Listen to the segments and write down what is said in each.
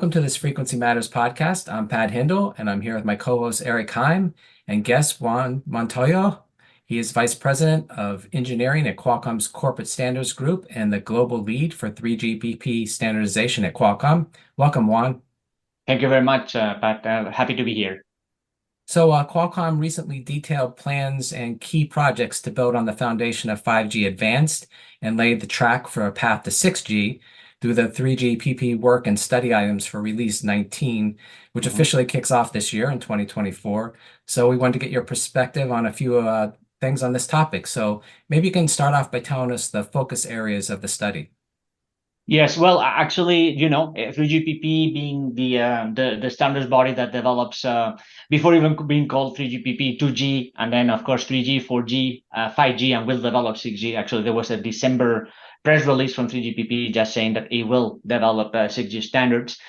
Welcome to this Frequency Matters podcast. I'm Pat Hindle, and I'm here with my co-host Eric Higham and guest Juan Montoho. He is Vice President of Engineering at Qualcomm's Corporate Standards Group and the Global Lead for 3GPP standardization at Qualcomm. Welcome, Juan. Thank you very much, Pat. Happy to be here. So Qualcomm recently detailed plans and key projects to build on the foundation of 5G Advanced and laid the track for a path to 6G through the 3GPP work and study items for Release 19, which officially kicks off this year in 2024. So we wanted to get your perspective on a few things on this topic. So maybe you can start off by telling us the focus areas of the study. Yes, well, actually, 3GPP being the standards body that develops before even being called 3GPP, 2G, and then of course 3G, 4G, 5G, and will develop 6G. Actually, there was a December press release from 3GPP just saying that it will develop 6G standards.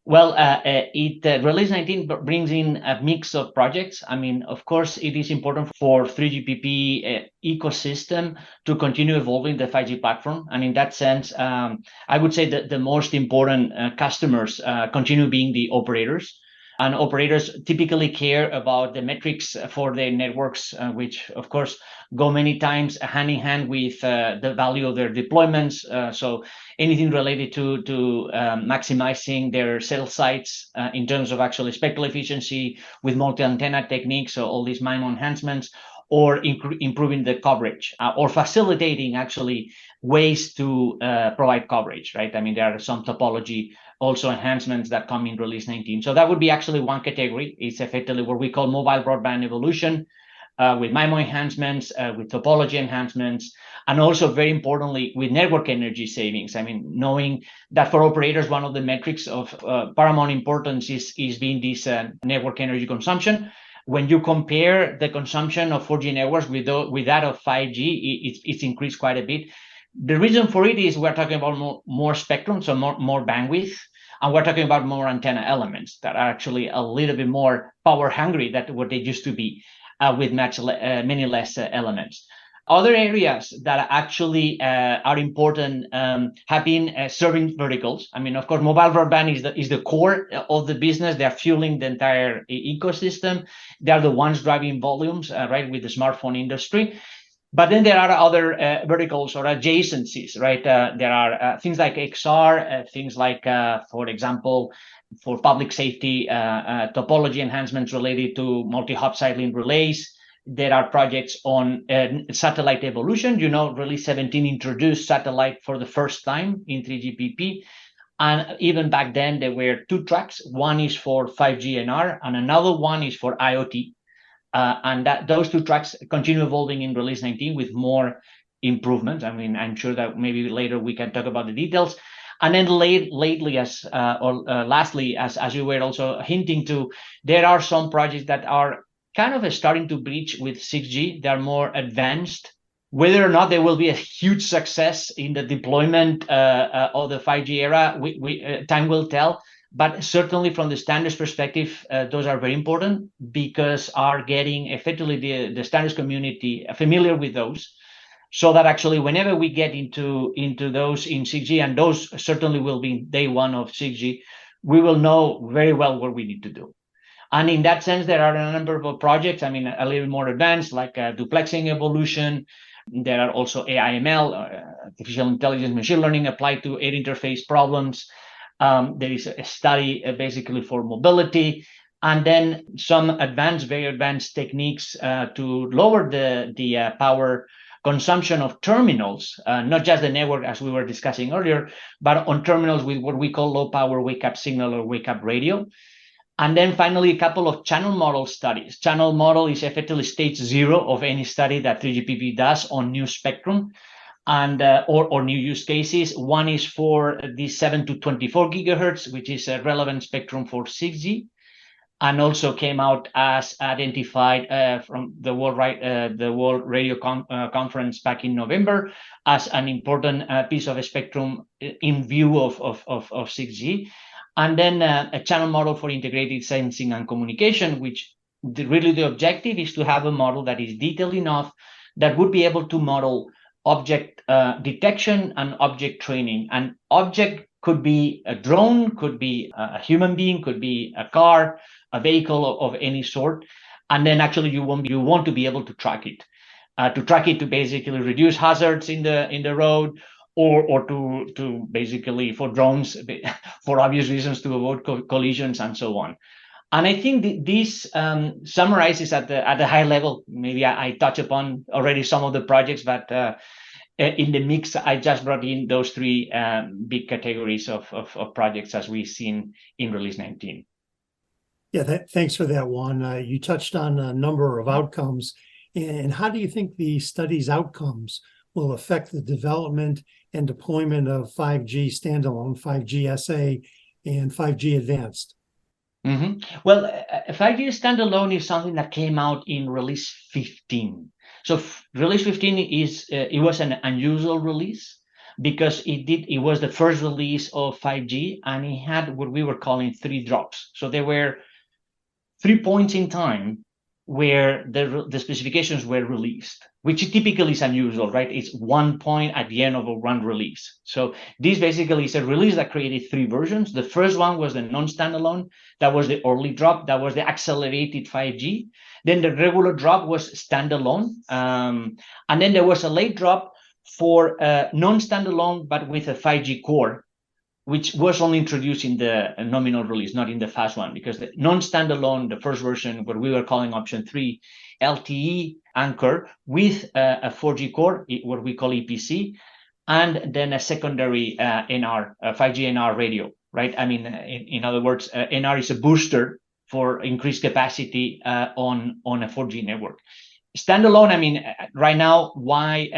Well, Release 19 brings in a mix of projects. I mean, of course, it is important for 3GPP ecosystem to continue evolving the 5G platform. And in that sense, I would say that the most important customers continue being the operators. And operators typically care about the metrics for their networks, which, of course, go many times hand in hand with the value of their deployments. So anything related to maximizing their cell sites in terms of actually spectral efficiency with multi-antenna techniques, so all these MIMO enhancements, or improving the coverage, or facilitating actually ways to provide coverage, right? I mean, there are some topology also enhancements that come in Release 19. So that would be actually one category. It's effectively what we call mobile broadband evolution, with MIMO enhancements, with topology enhancements, and also very importantly with network energy savings. I mean, knowing that for operators, one of the metrics of paramount importance is being this network energy consumption. When you compare the consumption of 4G networks with that of 5G, it's increased quite a bit. The reason for it is we're talking about more spectrum, so more bandwidth, and we're talking about more antenna elements that are actually a little bit more power hungry than what they used to be, with many less elements. Other areas that actually are important have been serving verticals. I mean, of course, mobile broadband is the core of the business. They're fueling the entire ecosystem. They're the ones driving volumes, right, with the smartphone industry. But then there are other verticals or adjacencies, right? There are things like XR, things like, for example, for public safety, topology enhancements related to multi-hop side-link relays. There are projects on satellite evolution. Release 17 introduced satellite for the first time in 3GPP. And even back then, there were two tracks. One is for 5G NR, and another one is for IoT. And those two tracks continue evolving in Release 19 with more improvements. I mean, I'm sure that maybe later we can talk about the details. And then lastly, as you were also hinting to, there are some projects that are kind of starting to breach with 6G. They're more advanced. Whether or not there will be a huge success in the deployment of the 5G era, time will tell. But certainly from the standards perspective, those are very important because are getting effectively the standards community familiar with those, so that actually whenever we get into those in 6G, and those certainly will be day one of 6G, we will know very well what we need to do. And in that sense, there are a number of projects, I mean, a little more advanced, like duplexing evolution. There are also AI/ML, artificial intelligence, machine learning applied to air interface problems. There is a study basically for mobility, and then some very advanced techniques to lower the power consumption of terminals, not just the network as we were discussing earlier, but on terminals with what we call low power wake-up signal or wake-up radio. And then finally, a couple of channel model studies. Channel model is effectively stage zero of any study that 3GPP does on new spectrum and or new use cases. One is for the 7 to 24 gigahertz, which is a relevant spectrum for 6G, and also came out as identified from the World Radio Conference back in November as an important piece of a spectrum in view of 6G. And then a channel model for integrated sensing and communication, which really the objective is to have a model that is detailed enough that would be able to model object detection and object training. And object Could be a drone, could be a human being, could be a car, a vehicle of any sort. And then actually you want to be able to track it. To basically reduce hazards in the road, or to basically, for drones, for obvious reasons, to avoid collisions and so on. And I think this summarizes at the high level. Maybe I touch upon already some of the projects, but in the mix, I just brought in those three big categories of projects as we've seen in Release 19. Yeah, thanks for that, Juan. You touched on a number of outcomes. And how do you think the study's outcomes will affect the development and deployment of 5G standalone, 5G SA, and 5G advanced? Well, 5G standalone is something that came out in Release 15. So Release 15 it was an unusual release because it was the first release of 5G, and it had what we were calling 3 drops. So there were 3 points in time where the specifications were released, which typically is unusual, right? It's 1 point at the end of one release. So this basically is a release that created 3 versions. The first one was the non-standalone. That was the early drop. That was the accelerated 5G. Then the regular drop was standalone. And then there was a late drop for non-standalone, but with a 5G core, which was only introduced in the nominal release, not in the fast one, because the non-standalone, the first version, what we were calling option 3, LTE anchor with a 4G core, what we call EPC, and then a secondary NR, 5G NR radio, right? I mean, in other words, NR is a booster for increased capacity on a 4G network. Standalone, I mean, right now, why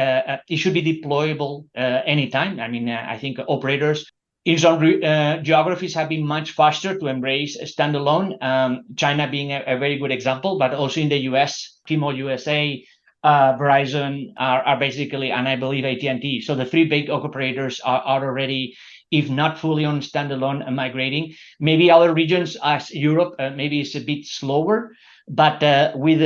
it should be deployable anytime. I mean, I think operators in some geographies have been much faster to embrace standalone, China being a very good example, but also in the US, T-Mobile USA, Verizon are basically, and I believe AT&T. So the 3 big operators are already, if not fully on standalone and migrating. Maybe other regions as Europe, maybe it's a bit slower, but with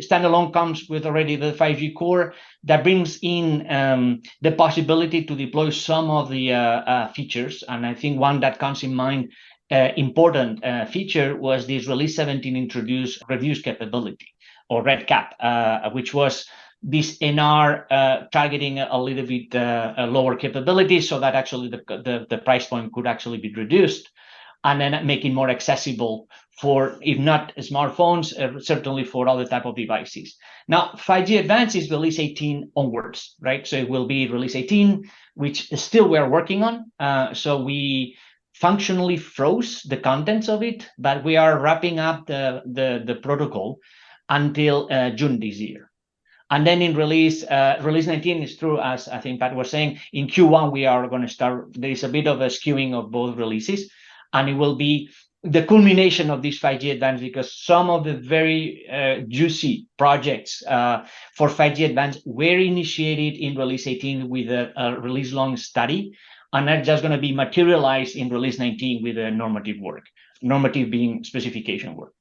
standalone comes with already the 5G core that brings in the possibility to deploy some of the features. And I think one that comes in mind, important feature, was this Release 17 introduced reduced capability, or RedCap, which was this NR targeting a little bit lower capability, so that actually the price point could actually be reduced, and then making more accessible for, if not smartphones, certainly for other type of devices. Now, 5G Advanced is Release 18 onwards, right? So it will be Release 18, which still we're working on. So we functionally froze the contents of it, but we are wrapping up the protocol until June this year. And then in Release 19 is true, as I think Pat was saying, in Q1 we are going to start. There is a bit of a skewing of both releases, and it will be the culmination of this 5G Advanced, because some of the very juicy projects for 5G Advanced were initiated in Release 18 with a release long study, and are just going to be materialized in Release 19 with a normative work, normative being specification work.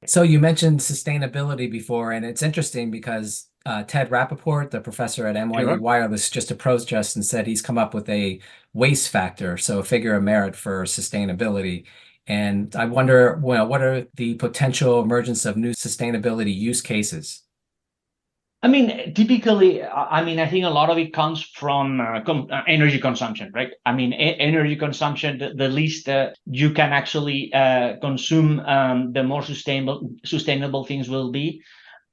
So you mentioned sustainability before, and it's interesting because Ted Rappaport, the professor at NYU Wireless, just approached us and said he's come up with a waste factor, so a figure of merit for sustainability. And I wonder, well, what are the potential emergence of new sustainability use cases? I mean, typically, I think a lot of it comes from energy consumption, right? I mean, energy consumption, the least you can actually consume, the more sustainable things will be.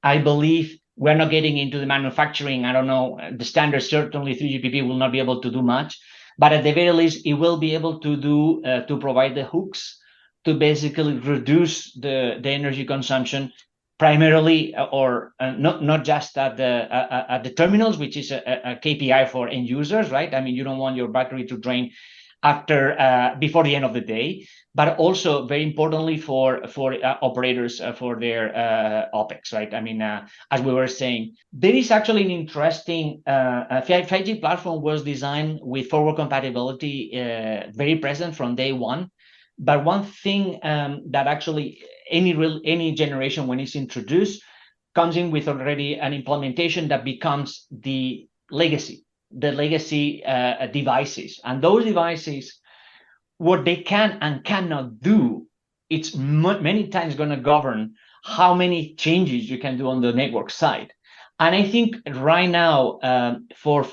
I believe we're not getting into the manufacturing. I don't know, the standard, certainly 3GPP will not be able to do much, but at the very least, it will be able to do, to provide the hooks to basically reduce the energy consumption, primarily, or not just at the terminals, which is a KPI for end users, right? I mean, you don't want your battery to drain before the end of the day, but also very importantly for operators, for their OPEX, right? I mean, as we were saying, there is actually an interesting 5G platform was designed with forward compatibility very present from day one. But one thing that actually any generation, when it's introduced, comes in with already an implementation that becomes the legacy. the legacy devices. And those devices, what they can and cannot do, it's many times going to govern how many changes you can do on the network side. And I think right now, for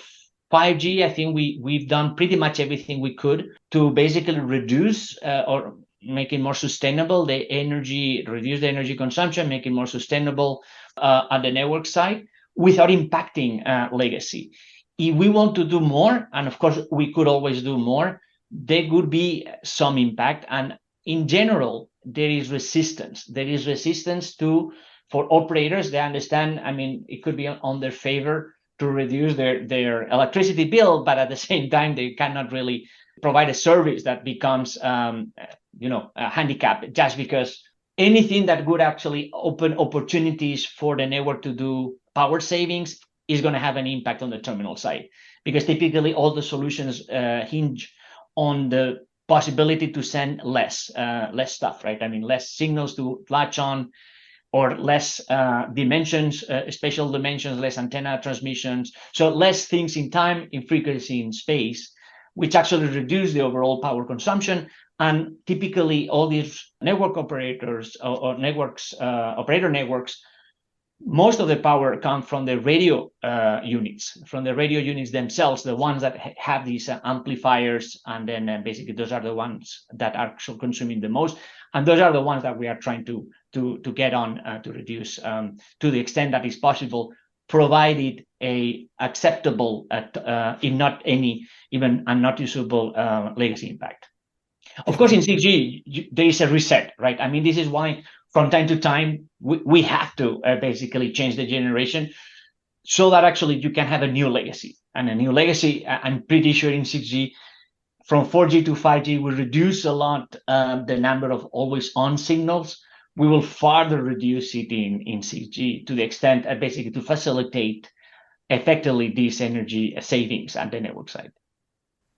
5G, I think we've done pretty much everything we could to basically reduce or make it more sustainable, the energy, reduce the energy consumption, make it more sustainable on the network side without impacting legacy. If we want to do more, and of course we could always do more, there could be some impact. And in general, there is resistance. There is resistance for operators. They understand, I mean, it could be on their favor to reduce their electricity bill, but at the same time, they cannot really provide a service that becomes, a handicap, just because anything that would actually open opportunities for the network to do power savings is going to have an impact on the terminal side, because typically all the solutions hinge on the possibility to send less stuff, right? I mean, less signals to latch on, or less dimensions, spatial dimensions, less antenna transmissions. So less things in time, in frequency, in space, which actually reduce the overall power consumption. And typically all these network operators or networks, operator networks, most of the power comes from the radio units, themselves, the ones that have these amplifiers, and then basically those are the ones that are consuming the most, and those are the ones that we are trying to get on to reduce to the extent that is possible, provided a acceptable, if not any even unnoticeable legacy impact. Of course, in 6G there is a reset, right? I mean, this is why from time to time, we have to basically change the generation so that actually you can have a new legacy. And a new legacy, I'm pretty sure in 6G, from 4G to 5G, will reduce a lot the number of always-on signals. We will further reduce it in 6G to the extent basically to facilitate effectively these energy savings at the network side.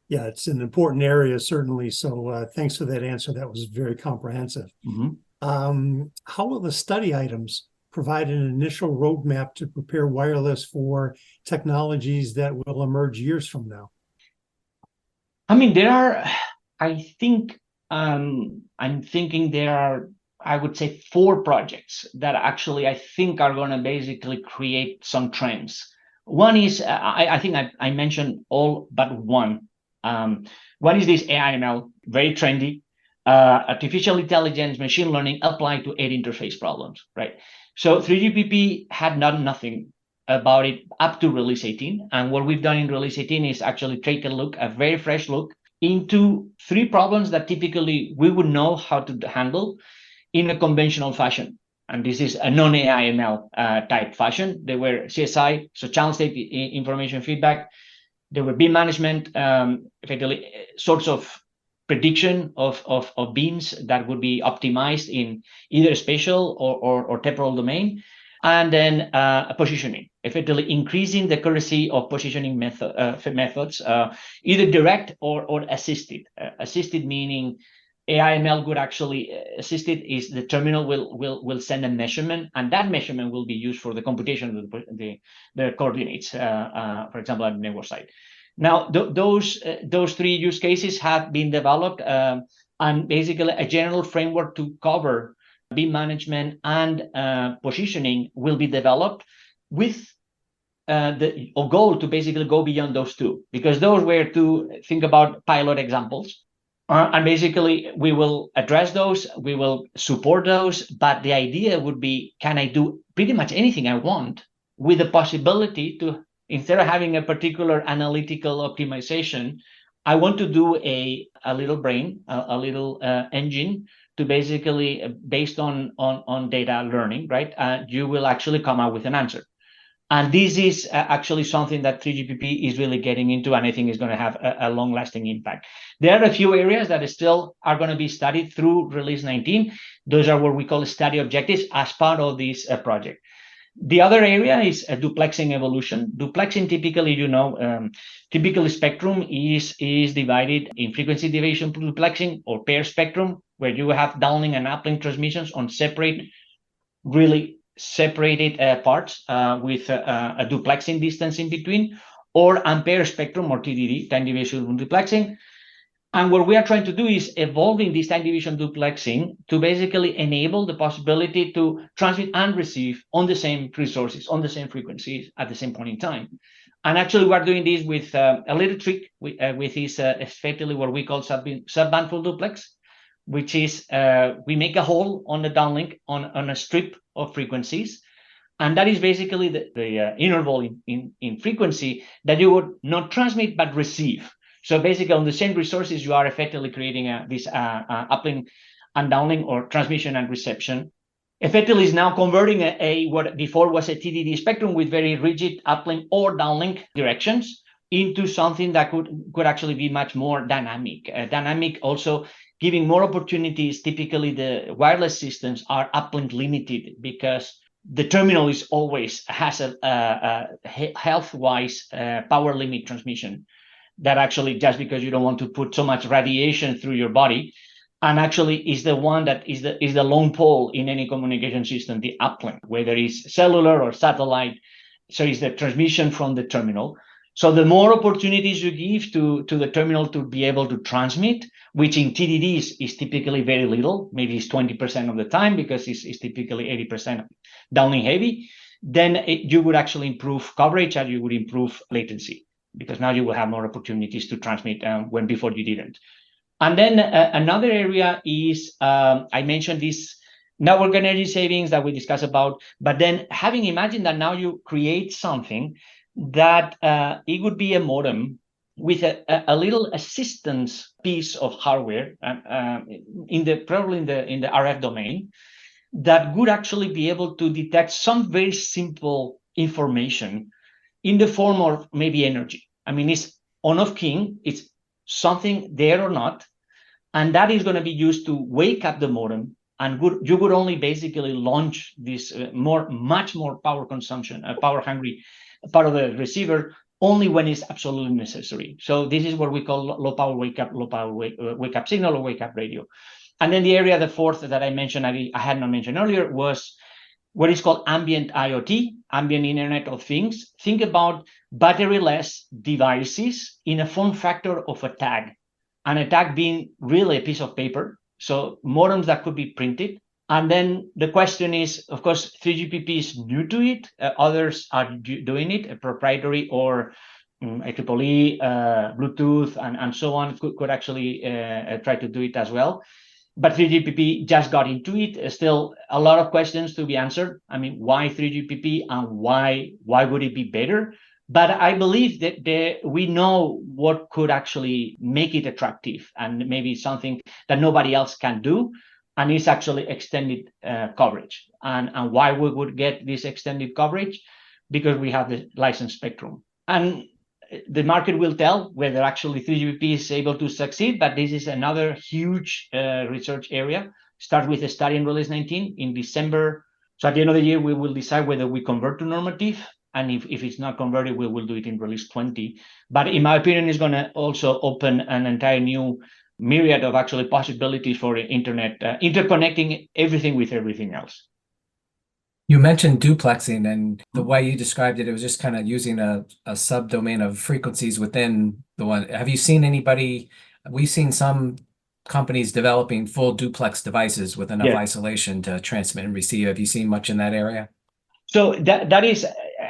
Yeah, it's an important area, certainly. So thanks for that answer. That was very comprehensive. Mm-hmm. How will the study items provide an initial roadmap to prepare wireless for technologies that will emerge years from now? I mean, I think I'm thinking there are, I would say, 4 projects that actually I think are going to basically create some trends. One is, I think I mentioned all but one. One is this AI/ML, very trendy. Artificial intelligence, machine learning applied to 8 interface problems, right? So 3GPP had done nothing about it up to release 18. And what we've done in release 18 is actually take a very fresh look into 3 problems that typically we would know how to handle in a conventional fashion. And this is a non-AI/ML type fashion. They were CSI, so channel state information feedback. There were beam management, effectively sorts of prediction of beams that would be optimized in either spatial or temporal domain, and then positioning, effectively increasing the accuracy of positioning methods, either direct or assisted. Assisted meaning AI/ML would actually assisted is the terminal will send a measurement, and that measurement will be used for the computation of the coordinates, for example, at the network side. Now, those 3 use cases have been developed, and basically a general framework to cover beam management and positioning will be developed with the goal to basically go beyond those 2, because those were to think about pilot examples. And basically, we will address those, we will support those, but the idea would be, can I do pretty much anything I want with the possibility to, instead of having a particular analytical optimization, I want to do a little brain, a little engine to basically, based on data learning, right? You will actually come out with an answer. And this is actually something that 3GPP is really getting into, and I think is going to have a long-lasting impact. There are a few areas that still are going to be studied through release 19. Those are what we call study objectives as part of this project. The other area is a duplexing evolution. Duplexing typically, typical spectrum is divided in frequency division duplexing or pair spectrum, where you have downlink and uplink transmissions on really separated parts with a duplexing distance in between, or ampere spectrum, or TDD, time division multiplexing. And what we are trying to do is evolving this time division duplexing to basically enable the possibility to transmit and receive on the same resources, on the same frequencies at the same point in time. And actually, we're doing this with a little trick, with this effectively what we call subband full duplex, which is we make a hole on the downlink on a strip of frequencies. And that is basically the interval in frequency that you would not transmit but receive. So basically, on the same resources, you are effectively creating this uplink and downlink, or transmission and reception. Effectively, is now converting what before was a TDD spectrum with very rigid uplink or downlink directions into something that could actually be much more dynamic. Dynamic also giving more opportunities. Typically, the wireless systems are uplink limited because the terminal is always has a health-wise power limit transmission. That actually, just because you don't want to put so much radiation through your body, and actually is the one that is the long pole in any communication system, the uplink, whether it's cellular or satellite. So it's the transmission from the terminal. So the more opportunities you give to the terminal to be able to transmit, which in TDDs is typically very little, maybe it's 20% of the time because it's typically 80% downlink heavy, then you would actually improve coverage and you would improve latency, because now you will have more opportunities to transmit when before you didn't. And then another area is, I mentioned this network energy savings that we discussed about, but then having imagined that now you create something that it would be a modem with a little assistance piece of hardware probably in the RF domain that would actually be able to detect some very simple information in the form of maybe energy. I mean, it's on-off keying, it's something there or not, and that is going to be used to wake up the modem, and you would only basically launch this much more power consumption, power hungry part of the receiver only when it's absolutely necessary. So this is what we call low power wake up signal or wake up radio. And then the area, the fourth that I mentioned, I had not mentioned earlier, was what is called ambient IoT, ambient Internet of Things. Think about battery-less devices in a form factor of a tag, and a tag being really a piece of paper. So modems that could be printed. And then the question is, of course, 3GPP is new to it. Others are doing it, proprietary or IEEE, Bluetooth, and so on could actually try to do it as well. But 3GPP just got into it. Still a lot of questions to be answered. I mean, why 3GPP and why would it be better? But I believe that we know what could actually make it attractive, and maybe something that nobody else can do, and it's actually extended coverage. And why we would get this extended coverage? Because we have the licensed spectrum. And the market will tell whether actually 3GPP is able to succeed, but this is another huge research area. Start with a study in Release 19 in December. So at the end of the year, we will decide whether we convert to normative. And if it's not converted, we will do it in Release 20. But in my opinion, it's going to also open an entire new myriad of actually possibilities for the internet, interconnecting everything with everything else. You mentioned duplexing, and the way you described it, it was just kind of using a subdomain of frequencies within the one. Have you seen anybody? We've seen some companies developing full duplex devices with enough isolation to transmit and receive. Have you seen much in that area? So that is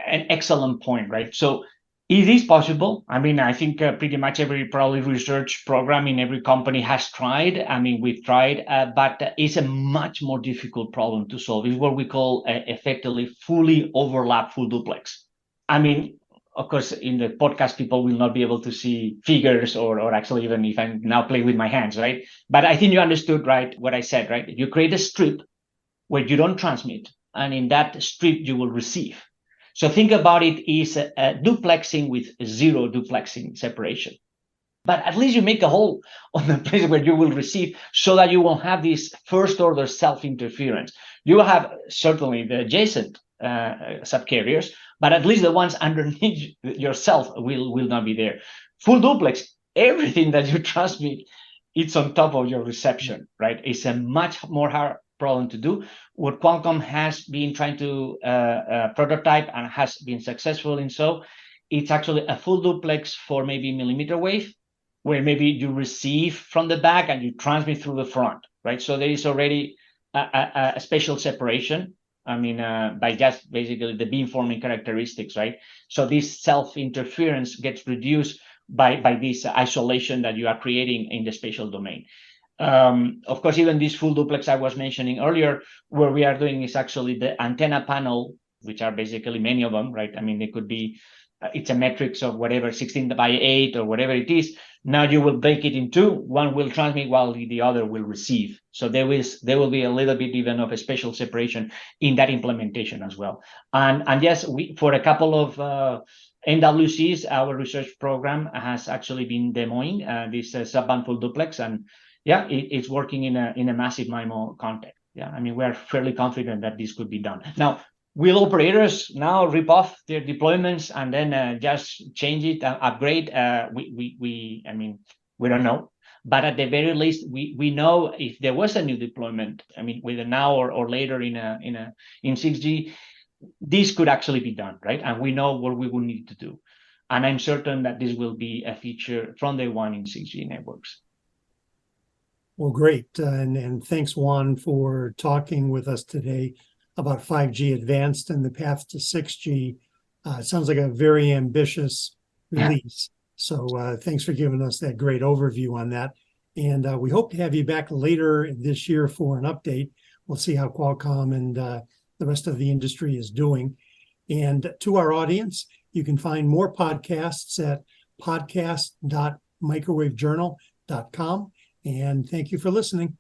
an excellent point, right? So it is possible. I mean, I think pretty much every probably research program in every company has tried. I mean, we've tried, but it's a much more difficult problem to solve. It's what we call effectively fully overlap full duplex. I mean, of course, in the podcast, people will not be able to see figures or actually even if I'm now playing with my hands, right? But I think you understood, right, what I said, right? You create a strip where you don't transmit, and in that strip, you will receive. So think about it is a duplexing with zero duplexing separation. But at least you make a hole on the place where you will receive so that you won't have this first order self-interference. You will have certainly the adjacent subcarriers, but at least the ones underneath yourself will not be there. Full duplex, everything that you transmit, it's on top of your reception, right? It's a much more hard problem to do. What Qualcomm has been trying to prototype and has been successful in so it's actually a full duplex for maybe millimeter wave, where maybe you receive from the back and you transmit through the front, right? So there is already a special separation. I mean, by just basically the beamforming characteristics, right? So this self-interference gets reduced by this isolation that you are creating in the spatial domain. Of course, even this full duplex I was mentioning earlier, where we are doing is actually the antenna panel, which are basically many of them, right? I mean, they could be, it's a matrix of whatever, 16 by 8 or whatever it is. Now you will break it in two. One will transmit while the other will receive. So there will be a little bit even of a spatial separation in that implementation as well. And yes, for a couple of NWCs, our research program has actually been demoing this subband full duplex, and yeah, it's working in a massive MIMO context. Yeah, I mean, we're fairly confident that this could be done. Now, will operators now rip off their deployments and then just change it, upgrade? I mean, we don't know. But at the very least, we know if there was a new deployment, I mean, whether now or later in 6G, this could actually be done, right? And we know what we will need to do. And I'm certain that this will be a feature from day one in 6G networks. Well, great. And thanks, Juan, for talking with us today about 5G Advanced and the path to 6G. It sounds like a very ambitious release. So thanks for giving us that great overview on that. And we hope to have you back later this year for an update. We'll see how Qualcomm and the rest of the industry is doing. And to our audience, you can find more podcasts at podcast.microwavejournal.com. And thank you for listening.